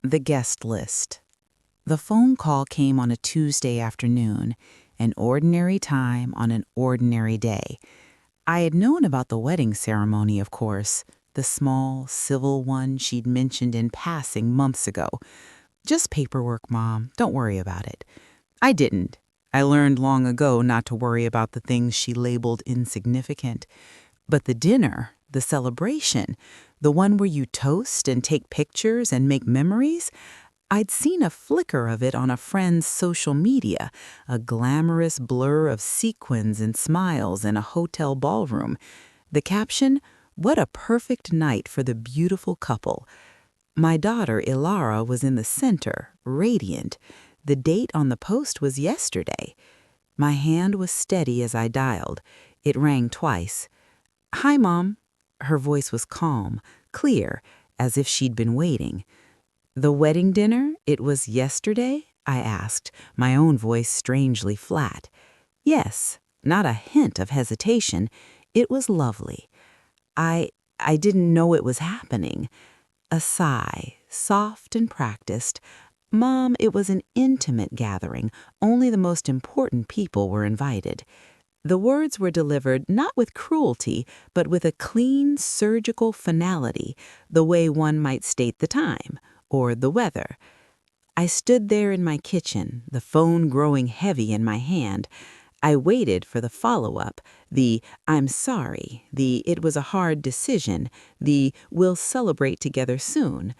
The guest list. The phone call came on a Tuesday afternoon, an ordinary time on an ordinary day. I had known about the wedding ceremony, of course, the small, civil one she'd mentioned in passing months ago. Just paperwork, Mom. Don't worry about it. I didn't. I learned long ago not to worry about the things she labeled insignificant. But the dinner, the celebration, the one where you toast and take pictures and make memories, I'd seen a flicker of it on a friend's social media, a glamorous blur of sequins and smiles in a hotel ballroom. The caption, "What a perfect night for the beautiful couple." My daughter, Ilara, was in the center, radiant. The date on the post was yesterday. My hand was steady as I dialed. It rang twice. "Hi, Mom." Her voice was calm, clear, as if she'd been waiting. "The wedding dinner? It was yesterday?" I asked, my own voice strangely flat. "Yes," not a hint of hesitation. "It was lovely. I didn't know it was happening." A sigh, soft and practiced. "Mom, it was an intimate gathering. Only the most important people were invited." The words were delivered not with cruelty, but with a clean, surgical finality, the way one might state the time, or the weather. I stood there in my kitchen, the phone growing heavy in my hand. I waited for the follow-up, the "I'm sorry," the "it was a hard decision," the "we'll celebrate together soon."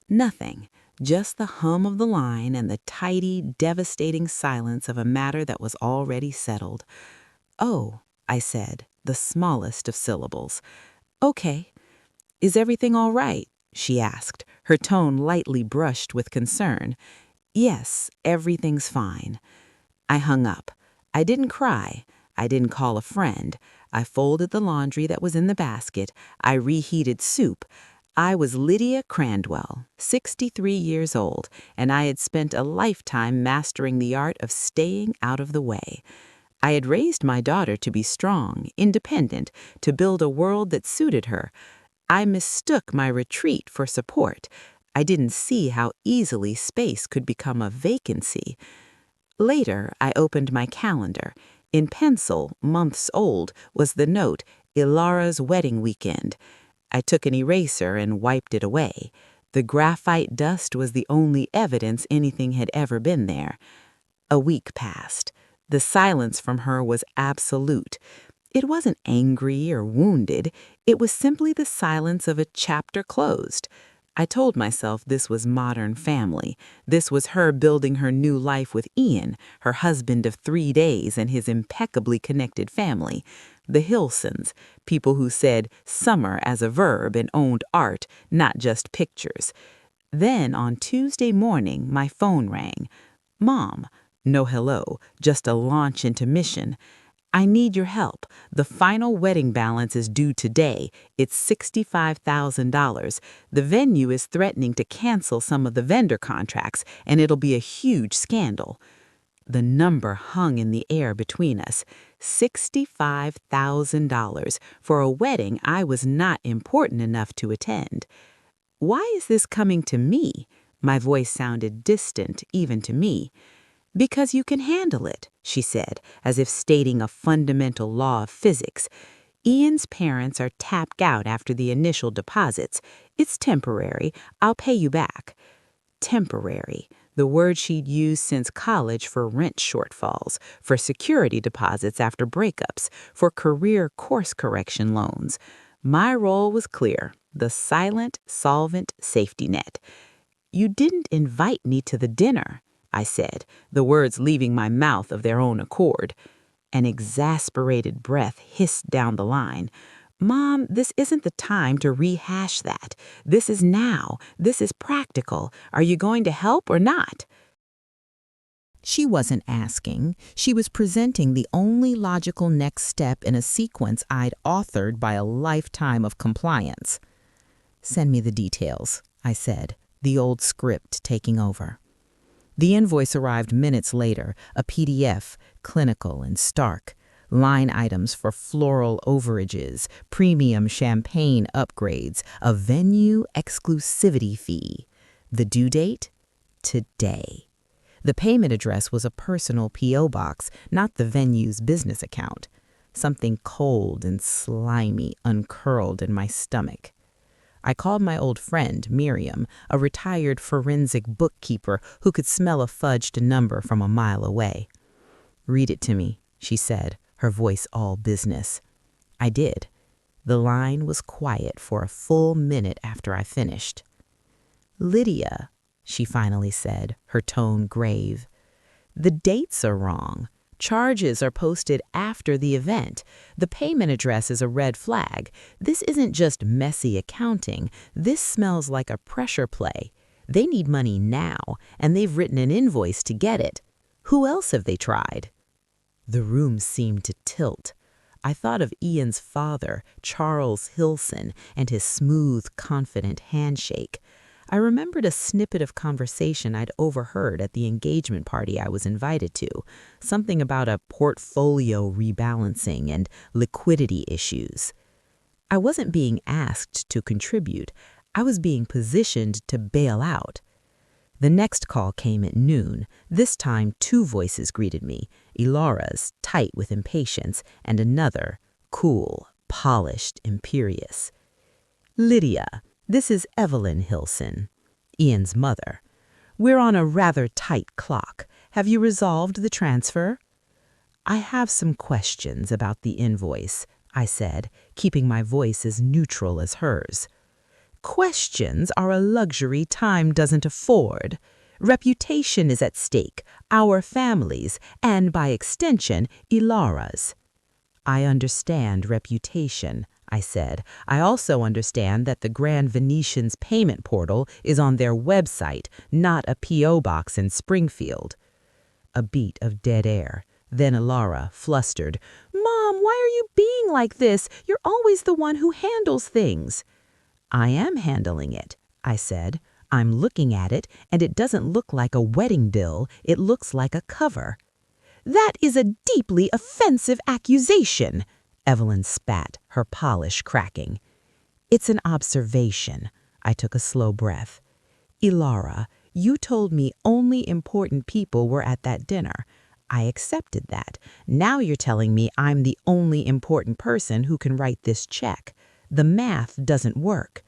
Nothing, just the hum of the line and the tidy, devastating silence of a matter that was already settled. "Oh," I said, the smallest of syllables. "Okay. Is everything all right?" she asked, her tone lightly brushed with concern. "Yes, everything's fine." I hung up. I didn't cry. I didn't call a friend. I folded the laundry that was in the basket. I reheated soup. I was Lydia Crandwell, 63 years old, and I had spent a lifetime mastering the art of staying out of the way. I had raised my daughter to be strong, independent, to build a world that suited her. I mistook my retreat for support. I didn't see how easily space could become a vacancy. Later, I opened my calendar. In pencil, months old, was the note, "Ilara's wedding weekend." I took an eraser and wiped it away. The graphite dust was the only evidence anything had ever been there. A week passed. The silence from her was absolute. It wasn't angry or wounded. It was simply the silence of a chapter closed. I told myself this was modern family. This was her building her new life with Ian, her husband of 3 days and his impeccably connected family. The Hilsons, people who said summer as a verb and owned art, not just pictures. Then on Tuesday morning, my phone rang. "Mom." No hello, just a launch into mission. "I need your help. The final wedding balance is due today. It's $65,000. The venue is threatening to cancel some of the vendor contracts, and it'll be a huge scandal." The number hung in the air between us. $65,000 for a wedding I was not important enough to attend. "Why is this coming to me?" My voice sounded distant, even to me. "Because you can handle it," she said, as if stating a fundamental law of physics. "Ian's parents are tapped out after the initial deposits. It's temporary. I'll pay you back." Temporary, the word she'd used since college for rent shortfalls, for security deposits after breakups, for career course correction loans. My role was clear, the silent, solvent safety net. "You didn't invite me to the dinner," I said, the words leaving my mouth of their own accord. An exasperated breath hissed down the line. "Mom, this isn't the time to rehash that. This is now. This is practical. Are you going to help or not?" She wasn't asking. She was presenting the only logical next step in a sequence I'd authored by a lifetime of compliance. "Send me the details," I said, the old script taking over. The invoice arrived minutes later, a PDF, clinical and stark. Line items for floral overages, premium champagne upgrades, a venue exclusivity fee. The due date? Today. The payment address was a personal P.O. box, not the venue's business account. Something cold and slimy uncurled in my stomach. I called my old friend, Miriam, a retired forensic bookkeeper who could smell a fudged number from a mile away. "Read it to me," she said, her voice all business. I did. The line was quiet for a full minute after I finished. "Lydia," she finally said, her tone grave, "the dates are wrong. Charges are posted after the event. The payment address is a red flag. This isn't just messy accounting. This smells like a pressure play. They need money now, and they've written an invoice to get it. Who else have they tried?" The room seemed to tilt. I thought of Ian's father, Charles Hilson, and his smooth, confident handshake. I remembered a snippet of conversation I'd overheard at the engagement party I was invited to, something about a portfolio rebalancing and liquidity issues. I wasn't being asked to contribute. I was being positioned to bail out. The next call came at noon. This time, two voices greeted me, Ilara's, tight with impatience, and another, cool, polished, imperious. "Lydia, this is Evelyn Hilson, Ian's mother. We're on a rather tight clock. Have you resolved the transfer?" "I have some questions about the invoice," I said, keeping my voice as neutral as hers. "Questions are a luxury time doesn't afford. Reputation is at stake, our family's, and by extension, Ilara's." "I understand reputation," I said. "I also understand that the Grand Venetian's payment portal is on their website, not a P.O. box in Springfield." A beat of dead air. Then Ilara, flustered, "Mom, why are you being like this? You're always the one who handles things." "I am handling it," I said. "I'm looking at it, and it doesn't look like a wedding bill. It looks like a cover." "That is a deeply offensive accusation," Evelyn spat, her polish cracking. "It's an observation." I took a slow breath. "Ilara, you told me only important people were at that dinner. I accepted that. Now you're telling me I'm the only important person who can write this check. The math doesn't work."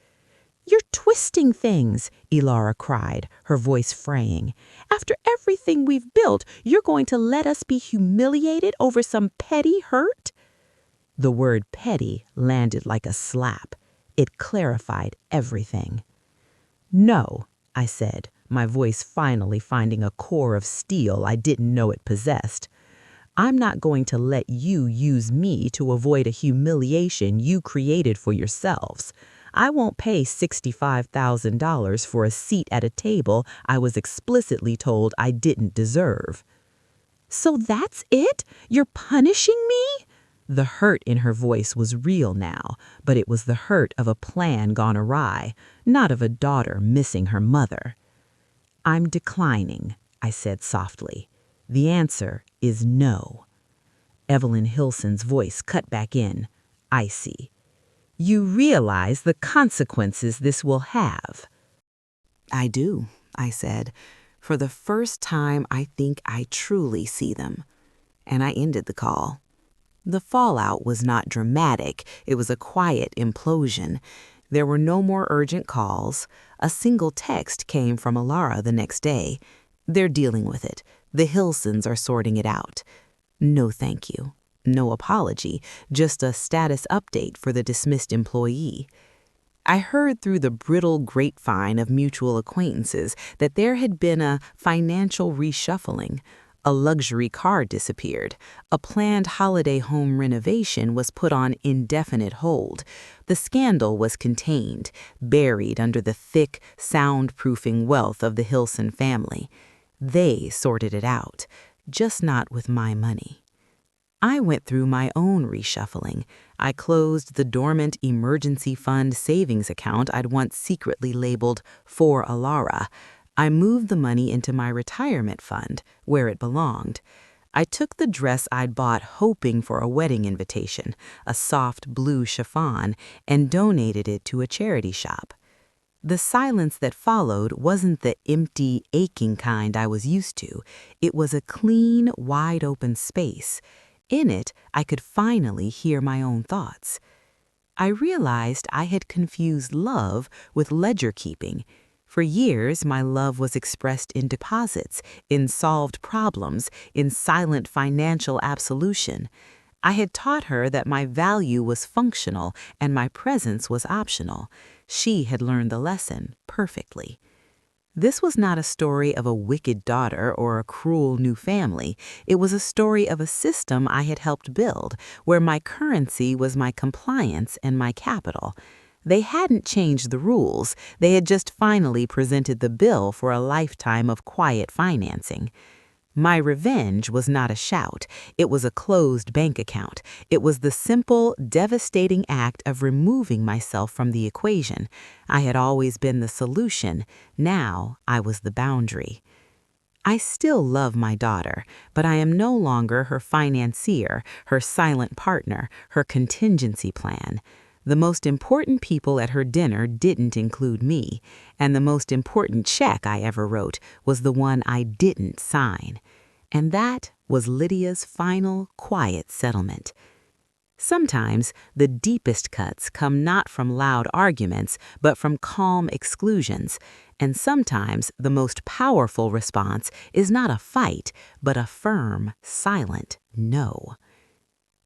"You're twisting things," Ilara cried, her voice fraying. "After everything we've built, you're going to let us be humiliated over some petty hurt?" The word petty landed like a slap. It clarified everything. "No," I said, my voice finally finding a core of steel I didn't know it possessed. "I'm not going to let you use me to avoid a humiliation you created for yourselves. I won't pay $65,000 for a seat at a table I was explicitly told I didn't deserve." "So that's it? You're punishing me?" The hurt in her voice was real now, but it was the hurt of a plan gone awry, not of a daughter missing her mother. "I'm declining," I said softly. "The answer is no." Evelyn Hilson's voice cut back in, icy. "You realize the consequences this will have?" "I do," I said. "For the first time, I think I truly see them." And I ended the call. The fallout was not dramatic. It was a quiet implosion. There were no more urgent calls. A single text came from Ilara the next day. "They're dealing with it. The Hilsons are sorting it out." No thank you. No apology. Just a status update for the dismissed employee. I heard through the brittle grapevine of mutual acquaintances that there had been a financial reshuffling. A luxury car disappeared. A planned holiday home renovation was put on indefinite hold. The scandal was contained, buried under the thick, soundproofing wealth of the Hilson family. They sorted it out, just not with my money. I went through my own reshuffling. I closed the dormant emergency fund savings account I'd once secretly labeled for Ilara. I moved the money into my retirement fund, where it belonged. I took the dress I'd bought hoping for a wedding invitation, a soft blue chiffon, and donated it to a charity shop. The silence that followed wasn't the empty, aching kind I was used to. It was a clean, wide-open space. In it, I could finally hear my own thoughts. I realized I had confused love with ledger keeping. For years, my love was expressed in deposits, in solved problems, in silent financial absolution. I had taught her that my value was functional and my presence was optional. She had learned the lesson perfectly. This was not a story of a wicked daughter or a cruel new family. It was a story of a system I had helped build, where my currency was my compliance and my capital. They hadn't changed the rules. They had just finally presented the bill for a lifetime of quiet financing. My revenge was not a shout. It was a closed bank account. It was the simple, devastating act of removing myself from the equation. I had always been the solution. Now I was the boundary. I still love my daughter, but I am no longer her financier, her silent partner, her contingency plan. The most important people at her dinner didn't include me, and the most important check I ever wrote was the one I didn't sign. And that was Lydia's final, quiet settlement. Sometimes the deepest cuts come not from loud arguments, but from calm exclusions. And sometimes the most powerful response is not a fight, but a firm, silent no.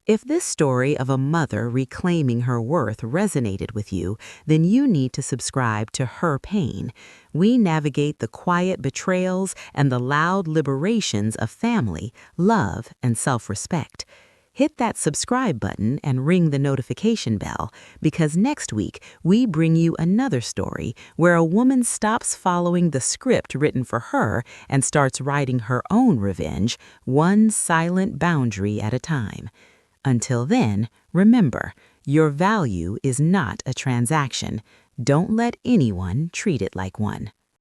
If this story of a mother reclaiming her worth resonated with you, then you need to subscribe to Her Pain. We navigate the quiet betrayals and the loud liberations of family, love, and self-respect. Hit that subscribe button and ring the notification bell, because next week we bring you another story where a woman stops following the script written for her and starts writing her own revenge, one silent boundary at a time. Until then, remember, your value is not a transaction. Don't let anyone treat it like one.